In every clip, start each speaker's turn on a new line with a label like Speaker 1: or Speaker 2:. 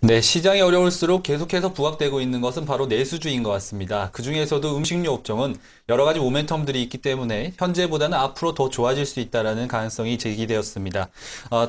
Speaker 1: 네, 시장이 어려울수록 계속해서 부각되고 있는 것은 바로 내수주의인 것 같습니다. 그중에서도 음식료 업종은 여러 가지 모멘텀들이 있기 때문에 현재보다는 앞으로 더 좋아질 수 있다는 가능성이 제기되었습니다.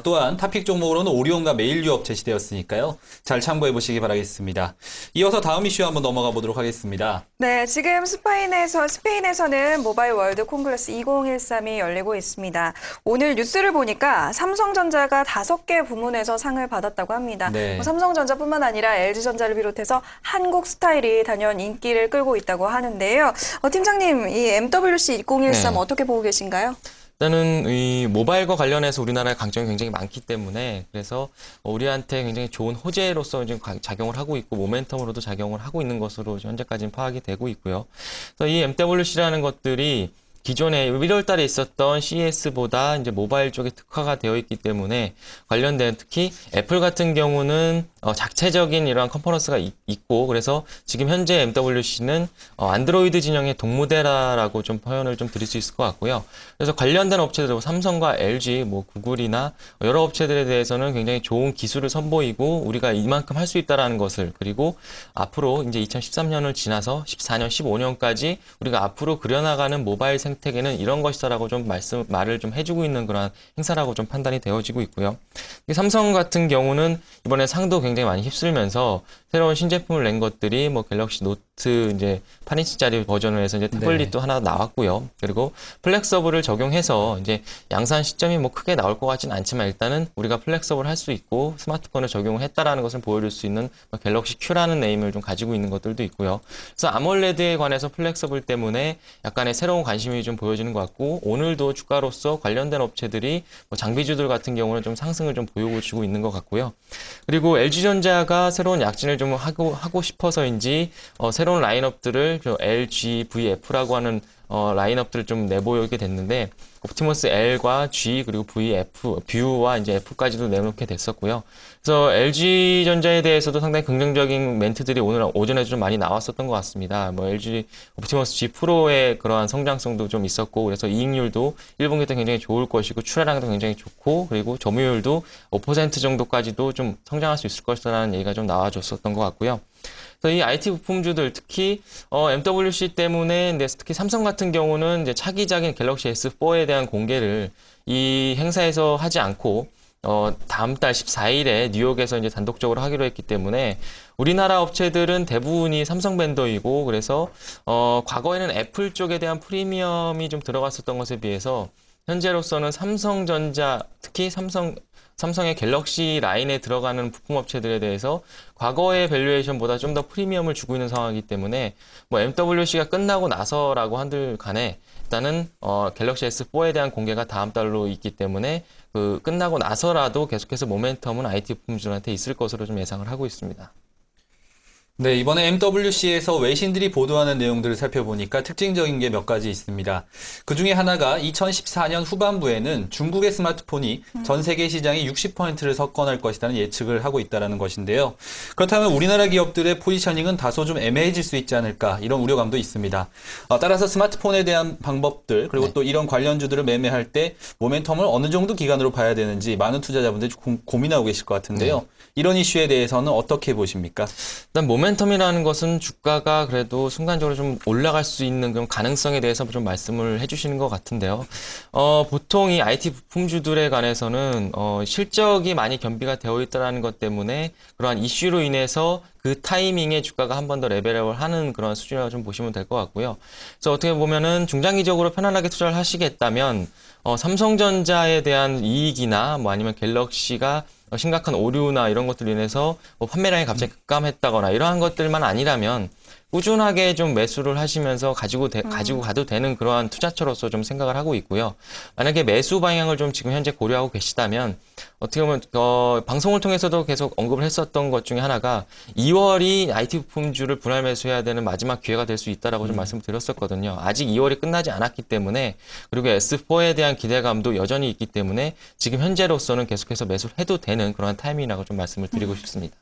Speaker 1: 또한 타픽 종목으로는 오리온과 메일유업 제시되었으니까요. 잘 참고해 보시기 바라겠습니다. 이어서 다음 이슈 한번 넘어가 보도록 하겠습니다.
Speaker 2: 네, 지금 스페인에서는 모바일 월드 콩그레스 2013이 열리고 있습니다. 오늘 뉴스를 보니까 삼성전자가 5개 부문에서 상을 받았다고 합니다.
Speaker 1: 네.
Speaker 2: 삼성전자뿐만 아니라 LG전자를 비롯해서 한국 스타일이 단연 인기를 끌고 있다고 하는데요. 팀장님, 이 MWC 2013 어떻게 보고 계신가요?
Speaker 3: 일단은 이 모바일과 관련해서 우리나라의 강점이 굉장히 많기 때문에 그래서 우리한테 굉장히 좋은 호재로서 지금 작용을 하고 있고 모멘텀으로도 작용을 하고 있는 것으로 현재까지는 파악이 되고 있고요. 그래서 이 MWC라는 것들이 기존에 1월 달에 있었던 CES보다 이제 모바일 쪽에 특화가 되어 있기 때문에 관련된 특히 애플 같은 경우는 자체적인 이러한 컨퍼런스가 있고 그래서 지금 현재 MWC는 안드로이드 진영의 동무대라라고 좀 표현을 좀 드릴 수 있을 것 같고요. 그래서 관련된 업체들, 삼성과 LG, 구글이나 여러 업체들에 대해서는 굉장히 좋은 기술을 선보이고 우리가 이만큼 할 수 있다라는 것을 그리고 앞으로 이제 2013년을 지나서 14년, 15년까지 우리가 앞으로 그려나가는 모바일 생태계는 이런 것이다라고 좀 말을 좀 해주고 있는 그런 행사라고 좀 판단이 되어지고 있고요. 삼성 같은 경우는 이번에 상도 굉장히 많이 휩쓸면서 새로운 신제품을 낸 것들이 갤럭시 노트 이제 8인치짜리 버전을 해서 이제 태블릿도 하나 나왔고요. 그리고 플렉서블을 적용해서 이제 양산 시점이 크게 나올 것 같지는 않지만 일단은 우리가 플렉서블 할 수 있고 스마트폰을 적용을 했다라는 것을 보여줄 수 있는 갤럭시 Q라는 네임을 좀 가지고 있는 것들도 있고요. 그래서 아몰레드에 관해서 플렉서블 때문에 약간의 새로운 관심이 좀 보여지는 것 같고 오늘도 주가로서 관련된 업체들이 장비주들 같은 경우는 좀 상승을 좀 보여주고 있는 것 같고요. 그리고 LG전자가 새로운 약진을 좀 하고 싶어서인지 새로운 라인업들을 LG, VF라고 하는 라인업들을 좀 내보이게 됐는데 옵티머스 L과 G 그리고 VF, 뷰와 이제 F까지도 내놓게 됐었고요. 그래서 LG전자에 대해서도 상당히 긍정적인 멘트들이 오늘 오전에도 좀 많이 나왔었던 것 같습니다. LG 옵티머스 G 프로의 그러한 성장성도 좀 있었고 그래서 이익률도 1분기 때 굉장히 좋을 것이고 출하량도 굉장히 좋고 그리고 점유율도 5% 정도까지도 좀 성장할 수 있을 것이라는 얘기가 좀 나와줬었던 것 같고요. 그래서 이 IT 부품주들 특히 MWC 때문에 특히 삼성 같은 경우는 이제 차기작인 갤럭시 S4에 대한 공개를 이 행사에서 하지 않고 다음 달 14일에 뉴욕에서 이제 단독적으로 하기로 했기 때문에 우리나라 업체들은 대부분이 삼성 벤더이고 그래서 과거에는 애플 쪽에 대한 프리미엄이 좀 들어갔었던 것에 비해서 현재로서는 삼성전자 특히 삼성의 갤럭시 라인에 들어가는 부품업체들에 대해서 과거의 밸류에이션보다 좀 더 프리미엄을 주고 있는 상황이기 때문에 MWC가 끝나고 나서라고 한들 간에 일단은 갤럭시 S4에 대한 공개가 다음 달로 있기 때문에 끝나고 나서라도 계속해서 모멘텀은 IT 부품주들한테 있을 것으로 좀 예상을 하고 있습니다.
Speaker 1: 네, 이번에 MWC에서 외신들이 보도하는 내용들을 살펴보니까 특징적인 게 몇 가지 있습니다. 그 중에 하나가 2014년 후반부에는 중국의 스마트폰이 전 세계 시장의 60%를 석권할 것이라는 예측을 하고 있다는 것인데요. 그렇다면 우리나라 기업들의 포지셔닝은 다소 좀 애매해질 수 있지 않을까 이런 우려감도 있습니다. 따라서 스마트폰에 대한 방법들 그리고 또 이런 관련주들을 매매할 때 모멘텀을 어느 정도 기간으로 봐야 되는지 많은 투자자분들이 고민하고 계실 것 같은데요. 이런 이슈에 대해서는 어떻게 보십니까?
Speaker 3: 일단 모멘텀이라는 것은 주가가 그래도 순간적으로 좀 올라갈 수 있는 그런 가능성에 대해서 좀 말씀을 해주시는 것 같은데요. 보통 이 IT 부품주들에 관해서는 실적이 많이 겸비가 되어 있다는 것 때문에 그러한 이슈로 인해서 그 타이밍에 주가가 한 번 더 레벨업을 하는 그런 수준이라고 좀 보시면 될 것 같고요. 그래서 어떻게 보면은 중장기적으로 편안하게 투자를 하시겠다면 삼성전자에 대한 이익이나 아니면 갤럭시가 심각한 오류나 이런 것들로 인해서 판매량이 갑자기 급감했다거나 이러한 것들만 아니라면 꾸준하게 좀 매수를 하시면서 가지고 가도 되는 그러한 투자처로서 좀 생각을 하고 있고요. 만약에 매수 방향을 좀 지금 현재 고려하고 계시다면 어떻게 보면 방송을 통해서도 계속 언급을 했었던 것 중에 하나가 2월이 IT 부품주를 분할 매수해야 되는 마지막 기회가 될 수 있다라고 좀 말씀을 드렸었거든요. 아직 2월이 끝나지 않았기 때문에 그리고 S4에 대한 기대감도 여전히 있기 때문에 지금 현재로서는 계속해서 매수를 해도 되는 그런 타이밍이라고 좀 말씀을 드리고 싶습니다.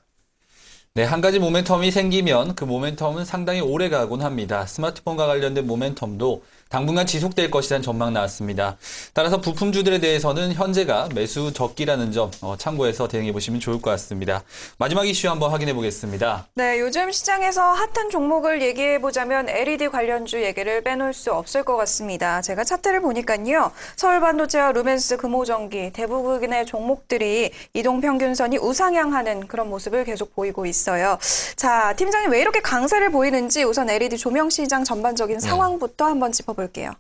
Speaker 1: 네, 한 가지 모멘텀이 생기면 그 모멘텀은 상당히 오래 가곤 합니다. 스마트폰과 관련된 모멘텀도 당분간 지속될 것이라는 전망 나왔습니다. 따라서 부품주들에 대해서는 현재가 매수 적기라는 점 참고해서 대응해 보시면 좋을 것 같습니다. 마지막 이슈 한번 확인해 보겠습니다.
Speaker 2: 네, 요즘 시장에서 핫한 종목을 얘기해 보자면 LED 관련주 얘기를 빼놓을 수 없을 것 같습니다. 제가 차트를 보니까요. 서울반도체와 루멘스, 금호전기, 대부분의 종목들이 이동평균선이 우상향하는 그런 모습을 계속 보이고 있어요. 자, 팀장님 왜 이렇게 강세를 보이는지 우선 LED 조명 시장 전반적인 상황부터 한번 짚어볼게요.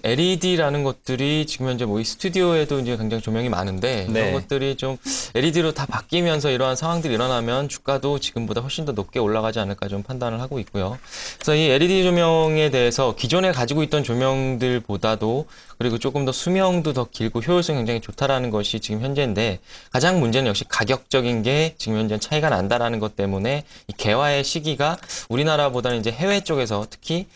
Speaker 3: LED라는 것들이 지금 현재 뭐 이 스튜디오에도 이제 굉장히 조명이 많은데
Speaker 1: 네.
Speaker 3: 이런 것들이 좀 LED로 다 바뀌면서 이러한 상황들이 일어나면 주가도 지금보다 훨씬 더 높게 올라가지 않을까 좀 판단을 하고 있고요. 그래서 이 LED 조명에 대해서 기존에 가지고 있던 조명들보다도 그리고 조금 더 수명도 더 길고 효율성이 굉장히 좋다라는 것이 지금 현재인데 가장 문제는 역시 가격적인 게 지금 현재 차이가 난다라는 것 때문에 이 개화의 시기가 우리나라보다는 이제 해외 쪽에서 특히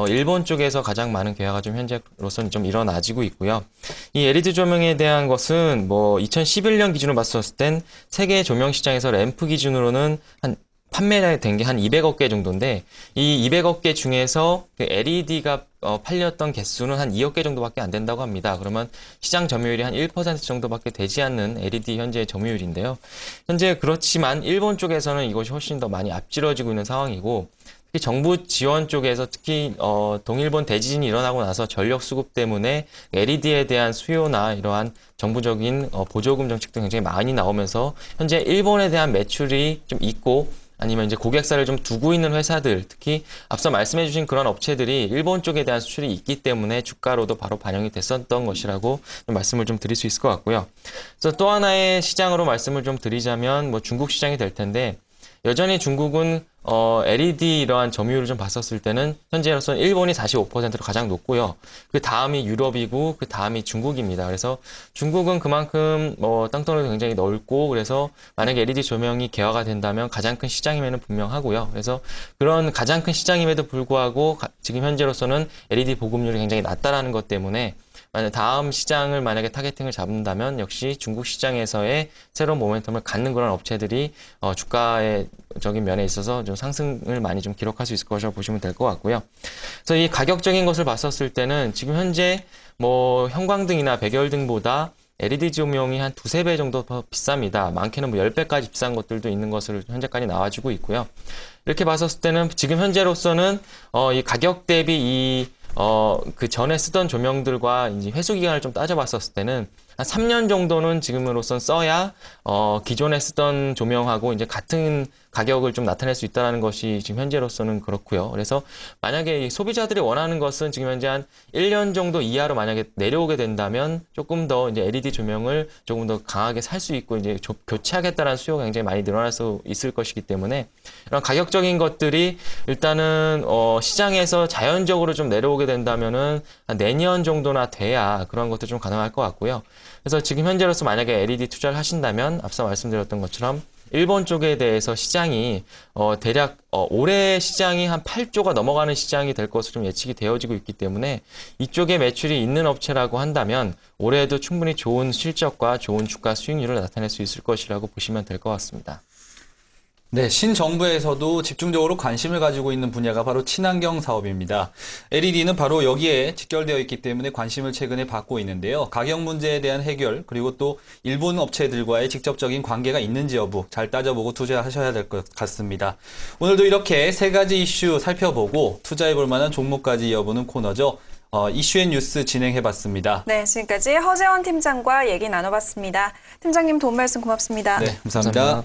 Speaker 3: 일본 쪽에서 가장 많은 개화가 좀 현재로서는 좀 일어나지고 있고요. 이 LED 조명에 대한 것은 뭐 2011년 기준으로 봤었을 땐 세계 조명 시장에서 램프 기준으로는 한 판매된 게 한 200억 개 정도인데 이 200억 개 중에서 그 LED가 팔렸던 개수는 한 2억 개 정도밖에 안 된다고 합니다. 그러면 시장 점유율이 한 1% 정도밖에 되지 않는 LED 현재의 점유율인데요. 현재 그렇지만 일본 쪽에서는 이것이 훨씬 더 많이 앞질러지고 있는 상황이고 특히 정부 지원 쪽에서 특히 동일본 대지진이 일어나고 나서 전력 수급 때문에 LED에 대한 수요나 이러한 정부적인 보조금 정책도 굉장히 많이 나오면서 현재 일본에 대한 매출이 좀 있고 아니면 이제 고객사를 좀 두고 있는 회사들, 특히 앞서 말씀해주신 그런 업체들이 일본 쪽에 대한 수출이 있기 때문에 주가로도 바로 반영이 됐었던 것이라고 좀 말씀을 좀 드릴 수 있을 것 같고요. 그래서 또 하나의 시장으로 말씀을 좀 드리자면 뭐 중국 시장이 될 텐데 여전히 중국은 LED 이러한 점유율을 좀 봤었을 때는 현재로서는 일본이 45%로 가장 높고요. 그 다음이 유럽이고 그 다음이 중국입니다. 그래서 중국은 그만큼 땅덩어리도 굉장히 넓고 그래서 만약에 LED 조명이 개화가 된다면 가장 큰 시장임에는 분명하고요. 그래서 그런 가장 큰 시장임에도 불구하고 지금 현재로서는 LED 보급률이 굉장히 낮다라는 것 때문에 다음 시장을 만약에 타겟팅을 잡는다면 역시 중국 시장에서의 새로운 모멘텀을 갖는 그런 업체들이 주가의 적인 면에 있어서 좀 상승을 많이 좀 기록할 수 있을 것이라고 보시면 될 것 같고요. 그래서 이 가격적인 것을 봤었을 때는 지금 현재 뭐 형광등이나 백열등보다 LED 조명이 한 2~3배 정도 더 비쌉니다. 많게는 뭐 10배까지 비싼 것들도 있는 것으로 현재까지 나와지고 있고요. 이렇게 봤었을 때는 지금 현재로서는 이 가격 대비 그 전에 쓰던 조명들과 이제 회수 기간을 좀 따져봤었을 때는 한 3년 정도는 지금으로선 써야 기존에 쓰던 조명하고 이제 같은 가격을 좀 나타낼 수 있다는 것이 지금 현재로서는 그렇고요. 그래서 만약에 소비자들이 원하는 것은 지금 현재 한 1년 정도 이하로 만약에 내려오게 된다면 조금 더 이제 LED 조명을 조금 더 강하게 살 수 있고 이제 교체하겠다는 수요가 굉장히 많이 늘어날 수 있을 것이기 때문에 이런 가격적인 것들이 일단은 시장에서 자연적으로 좀 내려오게 된다면은 한 내년 정도나 돼야 그런 것도 좀 가능할 것 같고요. 그래서 지금 현재로서 만약에 LED 투자를 하신다면 앞서 말씀드렸던 것처럼 일본 쪽에 대해서 시장이 대략 올해 시장이 한 8조가 넘어가는 시장이 될 것으로 좀 예측이 되어지고 있기 때문에 이쪽에 매출이 있는 업체라고 한다면 올해에도 충분히 좋은 실적과 좋은 주가 수익률을 나타낼 수 있을 것이라고 보시면 될 것 같습니다.
Speaker 1: 네, 신정부에서도 집중적으로 관심을 가지고 있는 분야가 바로 친환경 사업입니다. LED는 바로 여기에 직결되어 있기 때문에 관심을 최근에 받고 있는데요. 가격 문제에 대한 해결, 그리고 또 일본 업체들과의 직접적인 관계가 있는지 여부 잘 따져보고 투자하셔야 될 것 같습니다. 오늘도 이렇게 세 가지 이슈 살펴보고 투자해볼 만한 종목까지 이어보는 코너죠. 이슈앤뉴스 진행해봤습니다.
Speaker 2: 네, 지금까지 허재원 팀장과 얘기 나눠봤습니다. 팀장님 도움 말씀 고맙습니다.
Speaker 1: 네, 감사합니다.